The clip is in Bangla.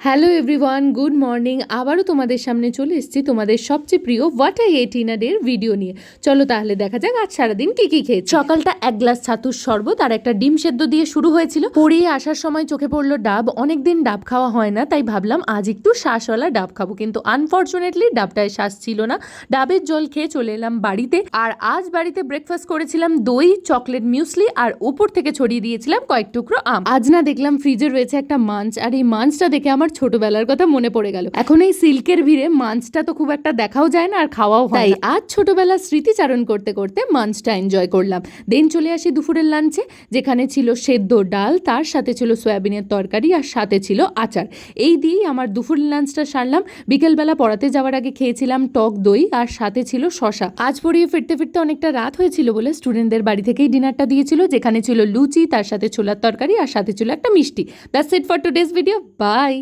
Hello everyone, good morning. আবারও তোমাদের সামনে চলে এসেছি তোমাদের সবচেয়ে প্রিয় what I ate in a day video নিয়ে। চলো তাহলে দেখা যাক আজ সারাদিন কি কি খেয়েছি। সকালটা এক গ্লাস ছাতুর শরবত আর একটা ডিম সেদ্ধ দিয়ে শুরু হয়েছিল। পড়িয়ে আসার সময় চোখে পড়লো ডাব। অনেকদিন ডাব খাওয়া হয় না, তাই ভাবলাম আজ একটু শ্বাসওয়ালা ডাব খাবো, কিন্তু আনফর্চুনেটলি ডাবটায় শ্বাস ছিল না। ডাবের জল খেয়ে চলে এলাম বাড়িতে। আর আজ বাড়িতে ব্রেকফাস্ট করেছিলাম দই, চকলেট মিউসলি আর উপর থেকে ছড়িয়ে দিয়েছিলাম কয়েক টুকরো আম। আজ না দেখলাম ফ্রিজে রয়েছে একটা মাঞ্চ, আর এই মাঞ্চটা দেখে আমার ছোটবেলার কথা মনে পড়ে গেল। এখন এই সিল্কের ভিড়ে মাঞ্চটা তো খুব একটা দেখাও যায় না আর খাওয়াও হয়, তাই আজ ছোটবেলার স্মৃতিচারণ করতে করতে মাঞ্চটা এনজয় করলাম। দেন চলে আসি দুপুরের লাঞ্চে, যেখানে ছিল সেদ্ধ ডাল, তার সাথে ছিল সয়াবিনের তরকারি আর সাথে ছিল আচার। এই দিয়েই আমার দুপুরের লাঞ্চটা সারলাম। বিকেলবেলা পড়াতে যাওয়ার আগে খেয়েছিলাম টক দই আর সাথে ছিল শশা। আজ পড়িয়ে ফিরতে ফিরতে অনেকটা রাত হয়েছিল বলে স্টুডেন্টদের বাড়ি থেকেই ডিনারটা দিয়েছিল, যেখানে ছিল লুচি, তার সাথে ছোলার তরকারি আর সাথে ছিল একটা মিষ্টি। That's it for today's video. By.